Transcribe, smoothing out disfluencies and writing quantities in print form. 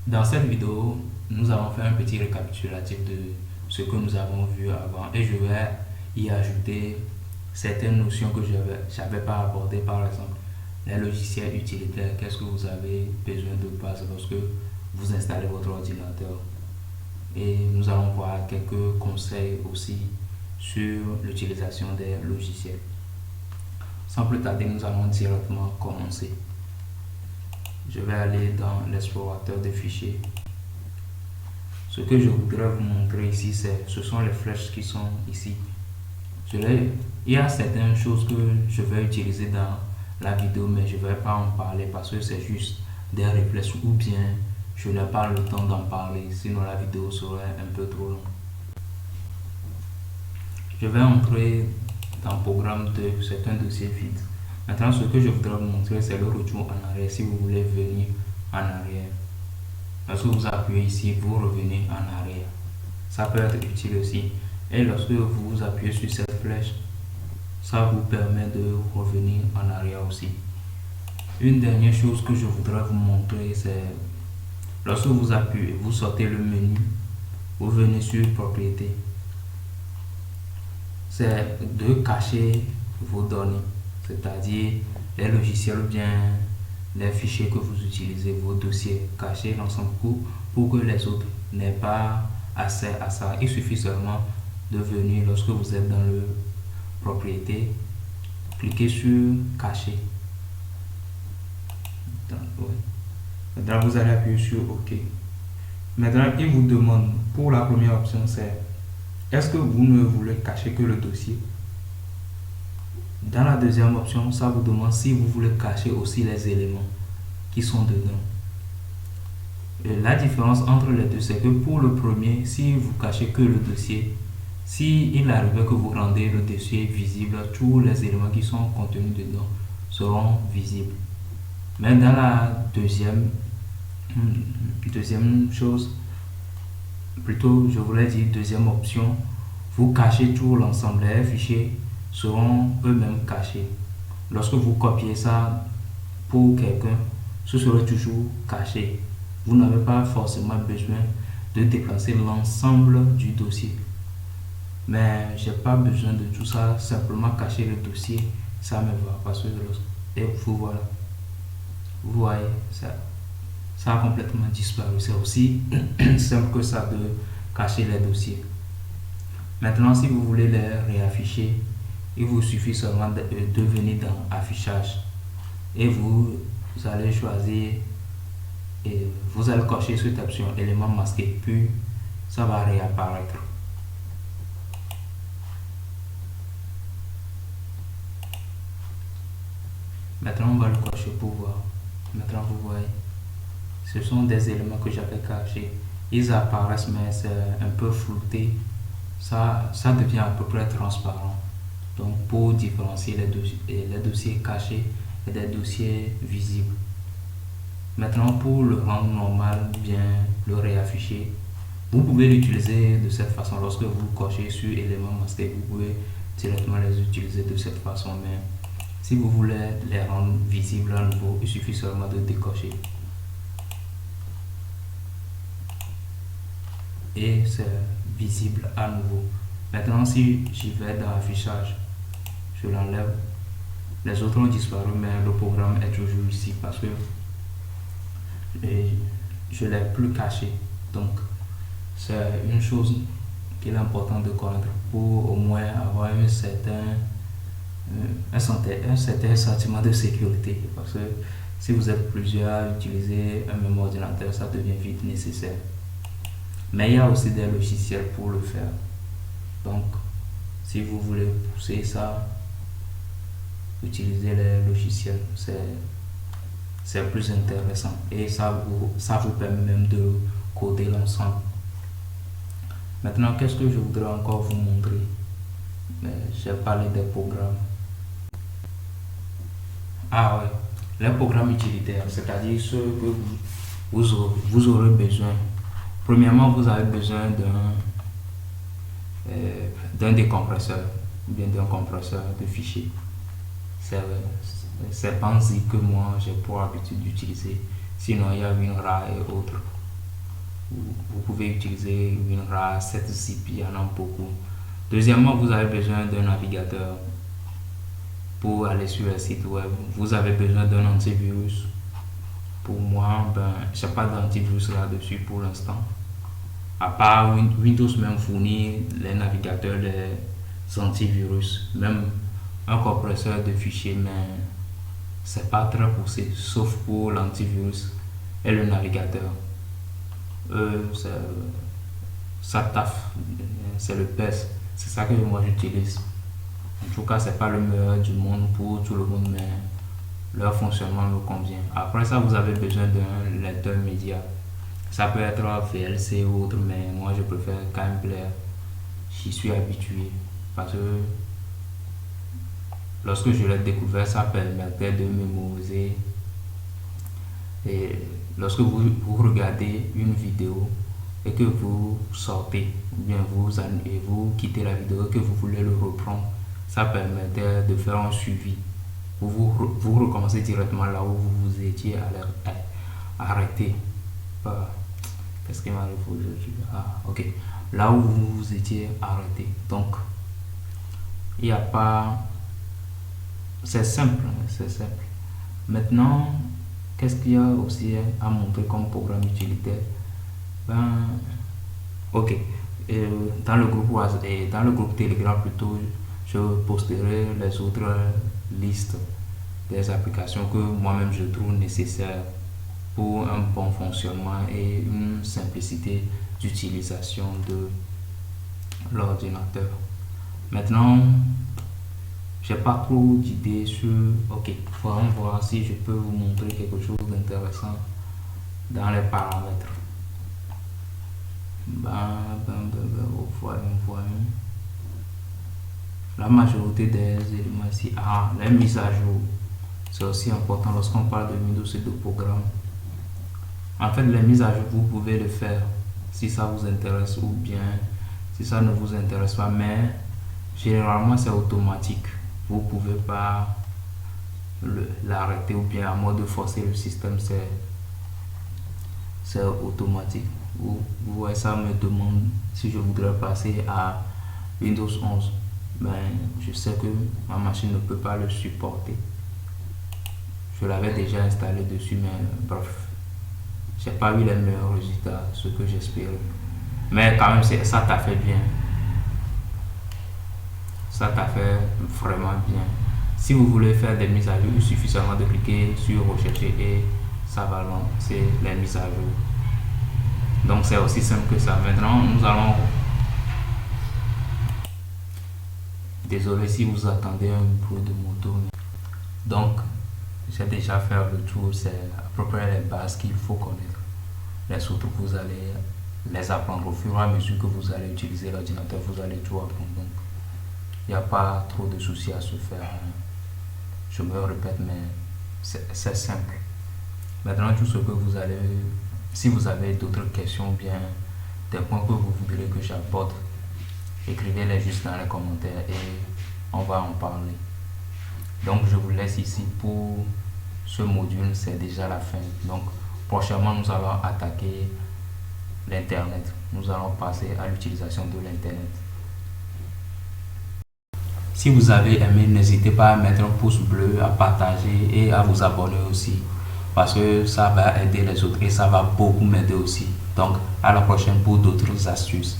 Dans cette vidéo, nous allons faire un petit récapitulatif de ce que nous avons vu avant et je vais y ajouter certaines notions que je n'avais pas abordées, par exemple les logiciels utilitaires. Qu'est-ce que vous avez besoin de base lorsque vous installez votre ordinateur? Et nous allons voir quelques conseils aussi sur l'utilisation des logiciels. Sans plus tarder, nous allons directement commencer. Je vais aller dans l'explorateur de fichiers. Ce que je voudrais vous montrer ici, ce sont les flèches qui sont ici. Il y a certaines choses que je vais utiliser dans la vidéo, mais je ne vais pas en parler parce que c'est juste des réflexes ou bien je n'ai pas le temps d'en parler, sinon la vidéo serait un peu trop longue. Je vais entrer dans le programme de certains dossiers vides. Maintenant, ce que je voudrais vous montrer, c'est le retour en arrière si vous voulez venir en arrière. Lorsque vous appuyez ici, vous revenez en arrière. Ça peut être utile aussi. Et lorsque vous appuyez sur cette flèche, ça vous permet de revenir en arrière aussi. Une dernière chose que je voudrais vous montrer, c'est lorsque vous appuyez, vous sortez le menu, vous venez sur propriété. C'est de cacher vos données, c'est-à-dire les logiciels ou bien les fichiers que vous utilisez, vos dossiers, cacher l'ensemble pour que les autres n'aient pas accès à ça. Il suffit seulement de venir lorsque vous êtes dans le propriété, cliquez sur cacher. Maintenant, vous allez appuyer sur OK. Maintenant, il vous demande, pour la première option, c'est est-ce que vous ne voulez cacher que le dossier? Dans la deuxième option, ça vous demande si vous voulez cacher aussi les éléments qui sont dedans. Et la différence entre les deux, c'est que pour le premier, si vous cachez que le dossier, si il arrive que vous rendez le dossier visible, tous les éléments qui sont contenus dedans seront visibles. Mais dans la deuxième chose, plutôt je voulais dire deuxième option, vous cachez tout l'ensemble, les fichiers seront eux-mêmes cachés. Lorsque vous copiez ça pour quelqu'un, ce sera toujours caché. Vous n'avez pas forcément besoin de déplacer l'ensemble du dossier. Mais j'ai pas besoin de tout ça, simplement cacher le dossier, ça me va. Parce que et vous voilà. Vous voyez, ça a complètement disparu. C'est aussi simple que ça de cacher les dossiers. Maintenant, si vous voulez les réafficher, il vous suffit seulement de venir dans affichage et vous allez choisir et vous allez cocher cette option élément masqué, puis ça va réapparaître. Maintenant, on va le cocher pour voir. Maintenant, vous voyez, ce sont des éléments que j'avais cachés. Ils apparaissent, mais c'est un peu flouté. Ça devient à peu près transparent. Donc, pour différencier les dossiers cachés et des dossiers visibles. Maintenant, pour le rendre normal, bien le réafficher, vous pouvez l'utiliser de cette façon. Lorsque vous cochez sur éléments masqués, vous pouvez directement les utiliser de cette façon. Mais si vous voulez les rendre visibles à nouveau, il suffit seulement de décocher. Et c'est visible à nouveau. Maintenant, si j'y vais dans l'affichage, je l'enlève. Les autres ont disparu, mais le programme est toujours ici parce que je ne l'ai plus caché. Donc, c'est une chose qu'il est important de connaître pour au moins avoir un certain sentiment de sécurité. Parce que si vous êtes plusieurs à utiliser un même ordinateur, ça devient vite nécessaire. Mais il y a aussi des logiciels pour le faire. Donc, si vous voulez pousser ça, utilisez les logiciels. C'est plus intéressant. Et ça vous permet même de coder l'ensemble. Maintenant, qu'est-ce que je voudrais encore vous montrer? J'ai parlé des programmes. Ah ouais, les programmes utilitaires, c'est-à-dire ceux que vous aurez besoin. Premièrement, vous avez besoin d'un décompresseur, ou bien d'un compresseur de fichiers. C'est Panzi que moi j'ai pour habitude d'utiliser. Sinon, il y a WinRAR et autres. Vous pouvez utiliser WinRAR, 7zip, il y en a beaucoup. Deuxièmement, vous avez besoin d'un navigateur pour aller sur le site web. Vous avez besoin d'un antivirus. Pour moi, je n'ai pas d'antivirus là-dessus pour l'instant. À part Windows même fournit les navigateurs, les antivirus, même un compresseur de fichiers, mais c'est pas très poussé, sauf pour l'antivirus et le navigateur. Ça taffe, c'est le best, c'est ça que moi j'utilise. En tout cas, c'est pas le meilleur du monde pour tout le monde, mais leur fonctionnement me convient. Après ça, vous avez besoin d'un lecteur média. Ça peut être VLC ou autre, mais moi je préfère KMPlayer. J'y suis habitué parce que lorsque je l'ai découvert, ça permettait de mémoriser. Et lorsque vous regardez une vidéo et que vous sortez, ou bien vous quittez la vidéo et que vous voulez le reprendre, ça permettait de faire un suivi. Vous recommencez directement là où vous vous étiez arrêté. Qu'est-ce qui m'arrive aujourd'hui? Ok. Là où vous vous étiez arrêté. Donc, il n'y a pas... C'est simple, c'est simple. Maintenant, qu'est-ce qu'il y a aussi à montrer comme programme utilitaire? Ok. Dans le groupe Telegram plutôt, je posterai les autres listes des applications que moi-même je trouve nécessaires pour un bon fonctionnement et une simplicité d'utilisation de l'ordinateur. Maintenant, j'ai pas trop d'idées sur... Ok, il faudra voir si je peux vous montrer quelque chose d'intéressant dans les paramètres. Voyons. La majorité des éléments ici. Les mises à jour. C'est aussi important lorsqu'on parle de Windows et de programmes. En fait, les mises à jour, vous pouvez le faire si ça vous intéresse ou bien si ça ne vous intéresse pas, mais généralement c'est automatique. Vous ne pouvez pas l'arrêter ou bien à moins de forcer le système, c'est automatique. Vous voyez, ça me demande si je voudrais passer à Windows 11. Je sais que ma machine ne peut pas le supporter. Je l'avais déjà installé dessus, mais bref, j'ai pas eu les meilleurs résultats, ce que j'espérais. Mais quand même, ça t'a fait bien. Ça t'a fait vraiment bien. Si vous voulez faire des mises à jour, il suffit seulement de cliquer sur rechercher et ça va lancer les mises à jour. Donc c'est aussi simple que ça. Maintenant, nous allons... Désolé si vous attendez un bruit de moto. Donc, j'ai déjà fait le tour. C'est à peu près les bases qu'il faut connaître. Les autres, vous allez les apprendre au fur et à mesure que vous allez utiliser l'ordinateur. Vous allez tout apprendre. Donc, il n'y a pas trop de soucis à se faire. Je me répète, mais c'est simple. Maintenant, tout ce que vous allez... Si vous avez d'autres questions, bien des points que vous voudrez que j'aborde, écrivez-les juste dans les commentaires et on va en parler. Donc je vous laisse ici pour ce module, c'est déjà la fin. Donc prochainement nous allons attaquer l'internet. Nous allons passer à l'utilisation de l'internet. Si vous avez aimé, n'hésitez pas à mettre un pouce bleu, à partager et à vous abonner aussi. Parce que ça va aider les autres et ça va beaucoup m'aider aussi. Donc à la prochaine pour d'autres astuces.